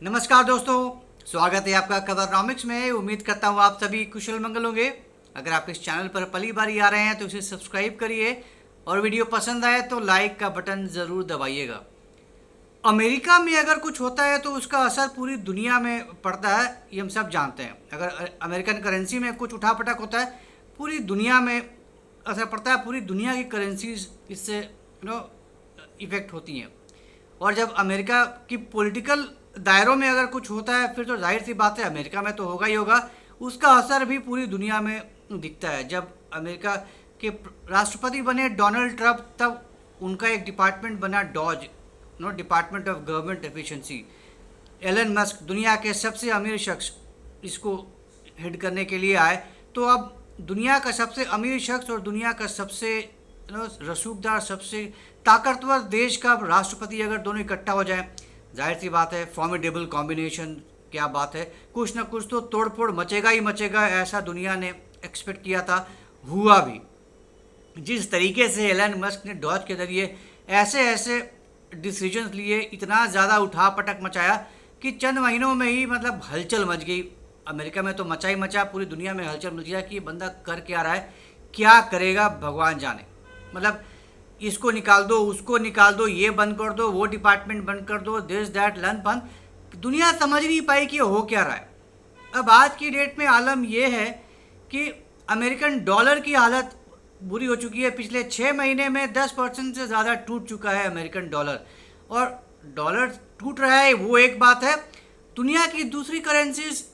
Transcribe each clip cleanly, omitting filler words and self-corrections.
नमस्कार दोस्तों, स्वागत है आपका खबरनॉमिक्स में। उम्मीद करता हूँ आप सभी कुशल मंगल होंगे। अगर आप इस चैनल पर पहली बार आ रहे हैं तो इसे सब्सक्राइब करिए और वीडियो पसंद आए तो लाइक का बटन ज़रूर दबाइएगा। अमेरिका में अगर कुछ होता है तो उसका असर पूरी दुनिया में पड़ता है, ये हम सब जानते हैं। अगर अमेरिकन करेंसी में कुछ उठापटक होता है, पूरी दुनिया में असर पड़ता है। पूरी दुनिया की करेंसीज इससे इफ़ेक्ट होती हैं। और जब अमेरिका की पॉलिटिकल दायरों में अगर कुछ होता है फिर तो जाहिर सी बात है अमेरिका में तो होगा ही होगा, उसका असर भी पूरी दुनिया में दिखता है। जब अमेरिका के राष्ट्रपति बने डोनाल्ड ट्रंप, तब उनका एक डिपार्टमेंट बना DOGE, department of government efficiency. Elon Musk दुनिया के सबसे अमीर शख्स इसको हेड करने के लिए आए। तो अब दुनिया का सबसे अमीर शख्स और दुनिया का सबसे रसूखदार, सबसे ताकतवर देश का राष्ट्रपति अगर दोनों इकट्ठा हो जाए, जाहिर सी बात है फॉर्मिडेबल कॉम्बिनेशन। क्या बात है, कुछ ना कुछ तो तोड़फोड़ मचेगा ही मचेगा, ऐसा दुनिया ने एक्सपेक्ट किया था, हुआ भी। जिस तरीके से एलन मस्क ने डॉज के जरिए ऐसे ऐसे डिसीजंस लिए, इतना ज़्यादा उठापटक मचाया कि चंद महीनों में ही मतलब हलचल मच गई। अमेरिका में तो मचा ही मचा, पूरी दुनिया में हलचल मच गया कि ये बंदा कर क्या रहा है, क्या करेगा भगवान जाने। मतलब इसको निकाल दो, उसको निकाल दो, ये बंद कर दो, वो डिपार्टमेंट बंद कर दो, दिस दैट लन बंद। दुनिया समझ नहीं पाई कि हो क्या रहा है। अब आज की डेट में आलम यह है कि अमेरिकन डॉलर की हालत बुरी हो चुकी है। पिछले 6 महीने में 10% से ज़्यादा टूट चुका है अमेरिकन डॉलर। और डॉलर टूट रहा है वो एक बात है, दुनिया की दूसरी करेंसीज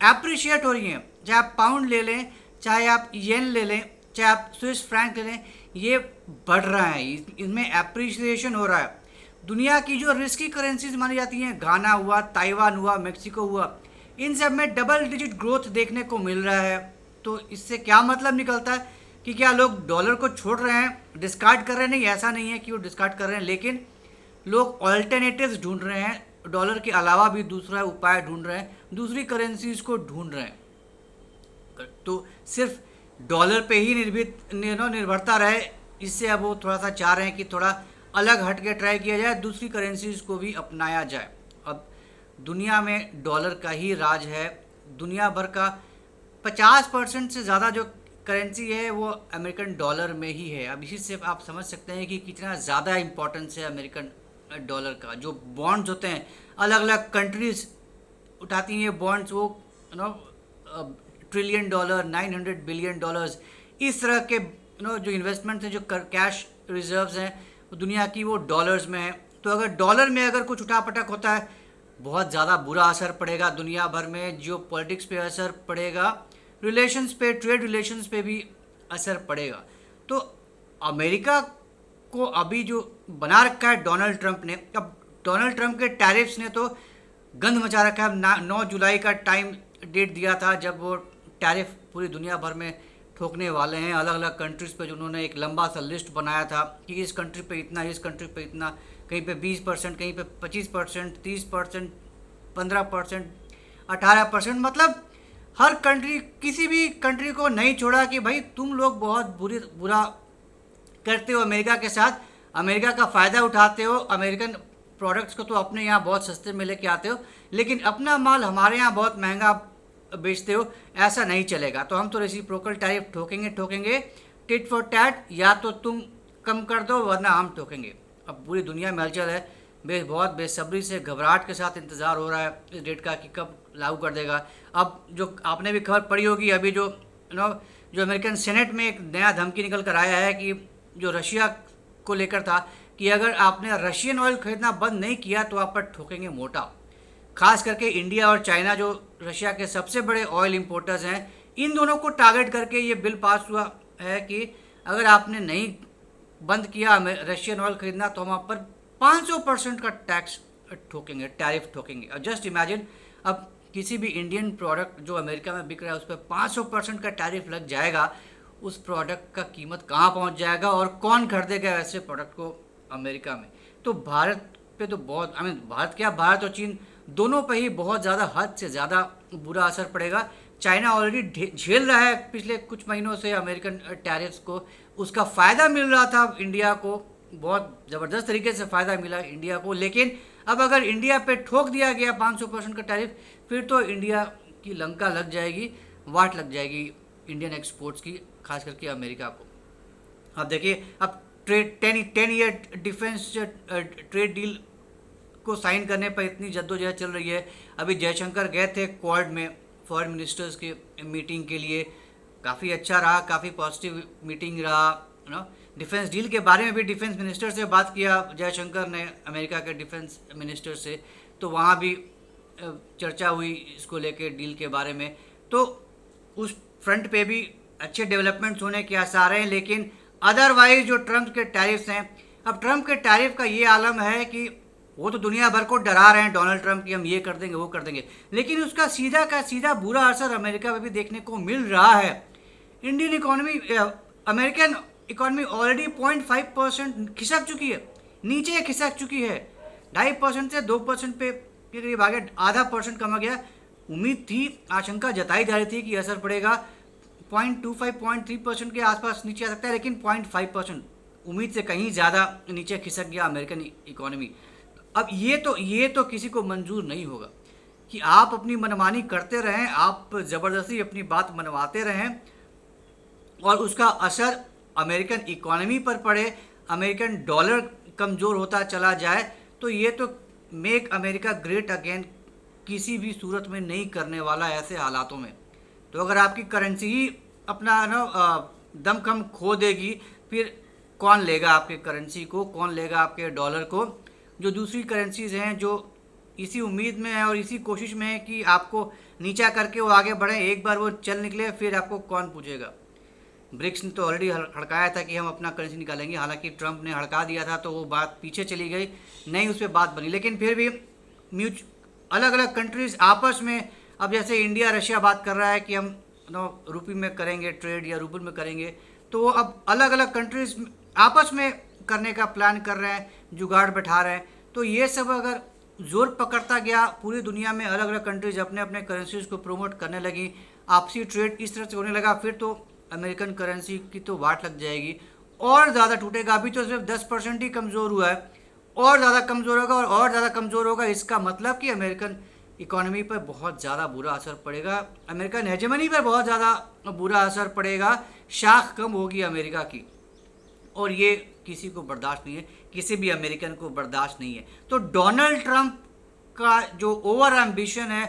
एप्रिशिएट हो रही हैं। चाहे आप पाउंड ले लें, चाहे आप येन ले लें, चाहे आप स्विस फ्रैंक ले लें, ये बढ़ रहा है, इनमें एप्रिसिएशन हो रहा है। दुनिया की जो रिस्की करेंसीज मानी जाती हैं, घाना हुआ, ताइवान हुआ, मेक्सिको हुआ, इन सब में डबल डिजिट ग्रोथ देखने को मिल रहा है। तो इससे क्या मतलब निकलता है कि क्या लोग डॉलर को छोड़ रहे हैं, डिस्कार्ड कर रहे हैं? नहीं, ऐसा नहीं है कि वो डिस्कार्ड कर रहे हैं, लेकिन लोग ऑल्टरनेटिव्स ढूंढ रहे हैं। डॉलर के अलावा भी दूसरा उपाय ढूंढ रहे हैं, दूसरी करेंसीज को ढूंढ रहे हैं। तो सिर्फ डॉलर पे ही निर्भरता रहे, इससे अब वो थोड़ा सा चाह रहे हैं कि थोड़ा अलग हट के ट्राई किया जाए, दूसरी करेंसीज को भी अपनाया जाए। अब दुनिया में डॉलर का ही राज है। दुनिया भर का 50% से ज़्यादा जो करेंसी है वो अमेरिकन डॉलर में ही है। अब इसी से आप समझ सकते हैं कि कितना ज़्यादा इम्पोर्टेंस है अमेरिकन डॉलर का। जो बॉन्ड्स होते हैं, अलग अलग कंट्रीज उठाती हैं बॉन्ड्स, वो ट्रिलियन डॉलर, 900 बिलियन डॉलर्स, इस तरह के जो इन्वेस्टमेंट हैं, जो कैश रिजर्व्स हैं दुनिया की, वो डॉलर्स में है। तो अगर डॉलर में अगर कुछ उठापटक होता है, बहुत ज़्यादा बुरा असर पड़ेगा दुनिया भर में। जियो पॉलिटिक्स पे असर पड़ेगा, रिलेशंस पे, ट्रेड रिलेशंस पे भी असर पड़ेगा। तो अमेरिका को अभी जो बना रखा है डोनाल्ड ट्रंप ने, अब डोनाल्ड ट्रंप के टैरिफ्स ने तो गंद मचा रखा है। 9 जुलाई का टाइम डेट दिया था जब वो टैरिफ पूरी दुनिया भर में ठोकने वाले हैं। अलग अलग कंट्रीज़ पे जो उन्होंने एक लंबा सा लिस्ट बनाया था कि इस कंट्री पे इतना, इस कंट्री पे इतना, कहीं पे 20%, कहीं पे 25%, 30%, 15%, 18%। मतलब हर कंट्री, किसी भी कंट्री को नहीं छोड़ा कि भाई तुम लोग बहुत बुरा करते हो अमेरिका के साथ, अमेरिका का फ़ायदा उठाते हो, अमेरिकन प्रोडक्ट्स को तो अपने यहाँ बहुत सस्ते में लेके आते हो, लेकिन अपना माल हमारे यहाँ बहुत महंगा बेचते हो, ऐसा नहीं चलेगा। तो हम तो रेसिप्रोकल टैरिफ ठोकेंगे, टिट फॉर टैट, या तो तुम कम कर दो वरना हम ठोकेंगे। अब पूरी दुनिया में हलचल है, बहुत बेसब्री से, घबराहट के साथ इंतज़ार हो रहा है इस डेट का कि कब लागू कर देगा। अब जो आपने भी खबर पढ़ी होगी, अभी जो जो अमेरिकन सेनेट में एक नया धमकी निकल कर आया है कि जो रशिया को लेकर था कि अगर आपने रशियन ऑयल खरीदना बंद नहीं किया तो आप पर ठोकेंगे मोटा। खास करके इंडिया और चाइना, जो रशिया के सबसे बड़े ऑयल इंपोर्टर्स हैं, इन दोनों को टारगेट करके ये बिल पास हुआ है कि अगर आपने नहीं बंद किया रशियन ऑयल खरीदना तो हम आप पर 500% का टैक्स ठोकेंगे, टैरिफ ठोकेंगे। अब जस्ट इमेजिन, अब किसी भी इंडियन प्रोडक्ट जो अमेरिका में बिक रहा है उस पर 500% का टैरिफ लग जाएगा, उस प्रोडक्ट का कीमत कहाँ पहुँच जाएगा और कौन खरीदेगा ऐसे प्रोडक्ट को अमेरिका में। तो भारत पे तो बहुत, भारत क्या, भारत और चीन दोनों पे ही बहुत ज़्यादा, हद से ज़्यादा बुरा असर पड़ेगा। चाइना ऑलरेडी झेल रहा है पिछले कुछ महीनों से अमेरिकन टैरिफ्स को, उसका फ़ायदा मिल रहा था इंडिया को, बहुत ज़बरदस्त तरीके से फ़ायदा मिला इंडिया को, लेकिन अब अगर इंडिया पे ठोक दिया गया 500% का टैरिफ, फिर तो इंडिया की लंका लग जाएगी, वाट लग जाएगी इंडियन एक्सपोर्ट्स की, खास करके अमेरिका को। अब देखिए, अब trade 10 year defence trade deal को साइन करने पर इतनी जद्दोजहद चल रही है। अभी जयशंकर गए थे क्वाड में फॉरेन मिनिस्टर्स की मीटिंग के लिए, काफ़ी अच्छा रहा, काफ़ी पॉजिटिव मीटिंग रहा ना। डिफेंस डील के बारे में भी डिफेंस मिनिस्टर से बात किया जयशंकर ने, अमेरिका के डिफेंस मिनिस्टर से, तो वहाँ भी चर्चा हुई इसको लेके डील के बारे में। तो उस फ्रंट पे भी अच्छे डेवलपमेंट्स होने के आसार हैं। लेकिन अदरवाइज जो ट्रम्प के टैरिफ्स हैं, अब ट्रम्प के टैरिफ का ये आलम है कि वो तो दुनिया भर को डरा रहे हैं डोनाल्ड ट्रम्प कि हम ये कर देंगे वो कर देंगे, लेकिन उसका सीधा का सीधा बुरा असर अमेरिका में भी देखने को मिल रहा है। Indian economy, American economy already 0.5% खिसक चुकी है, नीचे खिसक चुकी है। 2.5% से 2% पे के करीब आगे, आधा % कमा गया। उम्मीद थी, आशंका जताई जा रही थी कि असर पड़ेगा 0.25-0.3% के आसपास नीचे आ सकता है, लेकिन 0.5% उम्मीद से कहीं ज़्यादा नीचे खिसक गया अमेरिकन इकोनॉमी। अब ये तो किसी को मंजूर नहीं होगा कि आप अपनी मनमानी करते रहें, आप ज़बरदस्ती अपनी बात मनवाते रहें और उसका असर अमेरिकन इकोनॉमी पर पड़े, अमेरिकन डॉलर कमज़ोर होता चला जाए, तो ये तो मेक अमेरिका ग्रेट अगेन किसी भी सूरत में नहीं करने वाला ऐसे हालातों में। तो अगर आपकी करेंसी ही अपना दमखम खो देगी, फिर कौन लेगा आपके करेंसी को, कौन लेगा आपके डॉलर को? जो दूसरी करेंसीज हैं जो इसी उम्मीद में है और इसी कोशिश में है कि आपको नीचा करके वो आगे बढ़े, एक बार वो चल निकले, फिर आपको कौन पूछेगा? ब्रिक्स ने तो ऑलरेडी हड़काया था कि हम अपना करेंसी निकालेंगे, हालांकि ट्रंप ने हड़का दिया था तो वो बात पीछे चली गई, नहीं उस पर बात बनी। लेकिन फिर भी अलग अलग कंट्रीज आपस में, अब जैसे इंडिया रशिया बात कर रहा है कि हम रुपये में करेंगे ट्रेड या रूबल में करेंगे, तो वो अब अलग अलग कंट्रीज आपस में करने का प्लान कर रहे हैं, जुगाड़ बैठा रहे हैं। तो ये सब अगर जोर पकड़ता गया, पूरी दुनिया में अलग अलग कंट्रीज अपने अपने करेंसीज को प्रमोट करने लगी, आपसी ट्रेड इस तरह से होने लगा, फिर तो अमेरिकन करेंसी की तो वाट लग जाएगी और ज़्यादा टूटेगा। अभी तो सिर्फ 10% ही कमज़ोर हुआ है, और ज़्यादा कमज़ोर होगा और ज़्यादा कमज़ोर होगा। इसका मतलब कि अमेरिकन इकोनॉमी पर बहुत ज़्यादा बुरा असर पड़ेगा, अमेरिकन हेजेमनी पर बहुत ज़्यादा बुरा असर पड़ेगा, शाख कम होगी अमेरिका की, और ये किसी को बर्दाश्त नहीं है, किसी भी अमेरिकन को बर्दाश्त नहीं है। तो डोनाल्ड ट्रंप का जो ओवर एम्बिशन है,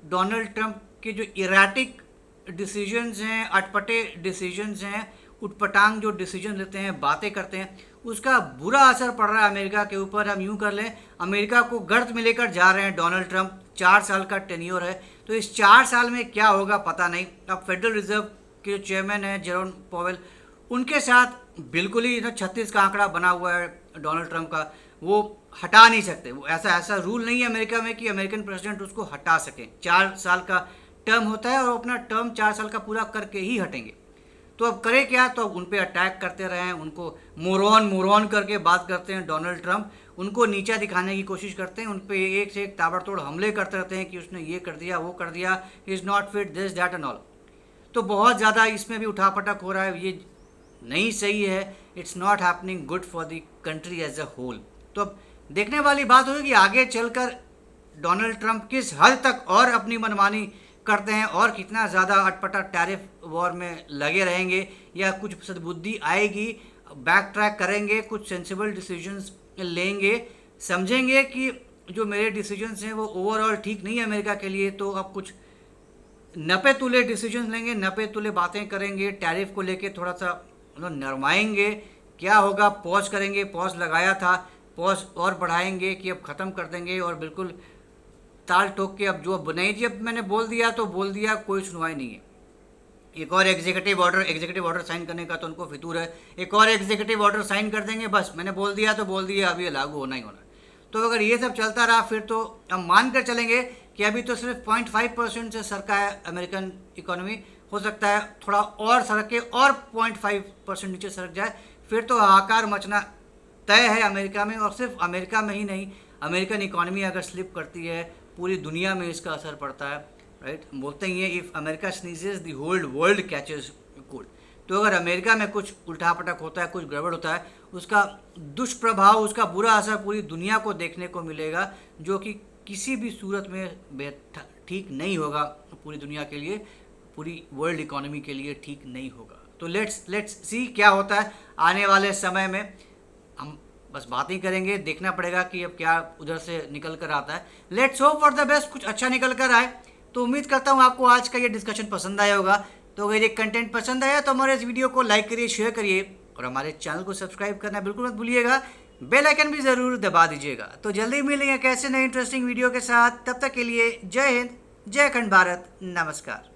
डोनाल्ड ट्रंप के जो इराटिक डिसीजंस हैं, अटपटे डिसीजंस हैं, उटपटांग जो डिसीजन लेते हैं, बातें करते हैं, उसका बुरा असर पड़ रहा है अमेरिका के ऊपर। हम यूँ कर लें, अमेरिका को गर्त में लेकर जा रहे हैं डोनाल्ड ट्रंप। 4 साल का टेन्योर है, तो इस 4 साल में क्या होगा पता नहीं। अब फेडरल रिजर्व के जो चेयरमैन हैं जेरोम पॉवेल, उनके साथ बिल्कुल ही 36 का आंकड़ा बना हुआ है डोनाल्ड ट्रंप का, वो हटा नहीं सकते। वो ऐसा रूल नहीं है अमेरिका में कि अमेरिकन प्रेसिडेंट उसको हटा सके। 4 साल का टर्म होता है और अपना टर्म 4 साल का पूरा करके ही हटेंगे। तो अब करें क्या? तो अब उन पर अटैक करते रहें, उनको मोरॉन करके बात करते हैं डोनाल्ड ट्रंप, उनको नीचा दिखाने की कोशिश करते हैं, उन पर एक से एक ताबड़तोड़ हमले करते रहते हैं कि उसने ये कर दिया, वो कर दिया, is not fit, this that and all. तो बहुत ज़्यादा इसमें भी उठापटक हो रहा है, ये नहीं सही है। It's not happening good for the country as a whole. तो अब देखने वाली बात होगी कि आगे चलकर डोनाल्ड ट्रंप किस हद तक और अपनी मनमानी करते हैं और कितना ज़्यादा अटपटा टैरिफ वॉर में लगे रहेंगे, या कुछ सद्बुद्धि आएगी, बैक ट्रैक करेंगे, कुछ सेंसिबल डिसीजंस लेंगे, समझेंगे कि जो मेरे डिसीजंस हैं वो ओवरऑल ठीक नहीं है अमेरिका के लिए, तो अब कुछ नपे तुले डिसीजंस लेंगे, नपे तुले बातें करेंगे, टैरिफ को लेके थोड़ा सा नरमाएंगे। क्या होगा? पॉज करेंगे, पॉज लगाया था, पॉज और बढ़ाएंगे कि अब ख़त्म कर देंगे, और बिल्कुल ताल ठोक के अब जो नहीं जी, अब मैंने बोल दिया तो बोल दिया, कोई सुनवाई नहीं है। एक और एग्जीक्यूटिव ऑर्डर साइन करने का तो उनको फितूर है, एक और एग्जीक्यूटिव ऑर्डर साइन कर देंगे, बस मैंने बोल दिया तो बोल दिया, अब ये लागू होना ही होना है। तो अगर ये सब चलता रहा फिर तो हम मान कर चलेंगे कि अभी तो सिर्फ 0.5% से सरका है अमेरिकन इकोनॉमी, हो सकता है थोड़ा और सरक के और 0.5% नीचे सरक जाए, फिर तो हाहाकार मचना तय है अमेरिका में। और सिर्फ अमेरिका में ही नहीं, अमेरिकन इकोनॉमी अगर स्लिप करती है पूरी दुनिया में इसका असर पड़ता है, राइट। बोलते ही हैं, if America sneezes the whole world catches cold. तो अगर अमेरिका में कुछ उल्टा-पटक होता है, कुछ गड़बड़ होता है, उसका दुष्प्रभाव, उसका बुरा असर पूरी दुनिया को देखने को मिलेगा, जो कि किसी भी सूरत में ठीक नहीं होगा पूरी दुनिया के लिए, पूरी वर्ल्ड इकोनॉमी के लिए ठीक नहीं होगा। तो लेट्स सी क्या होता है आने वाले समय में। हम बस बात ही करेंगे, देखना पड़ेगा कि अब क्या उधर से निकल कर आता है। Let's hope for the best, कुछ अच्छा निकल कर आए। तो उम्मीद करता हूँ आपको आज का ये डिस्कशन पसंद आया होगा। तो अगर ये कंटेंट पसंद आया तो हमारे इस वीडियो को लाइक करिए, शेयर करिए और हमारे चैनल को सब्सक्राइब करना बिल्कुल मत भूलिएगा। बेल आइकन भी ज़रूर दबा दीजिएगा। तो जल्दी मिलेंगे कैसे नए इंटरेस्टिंग वीडियो के साथ। तब तक के लिए जय हिंद, जय अखंड भारत, नमस्कार।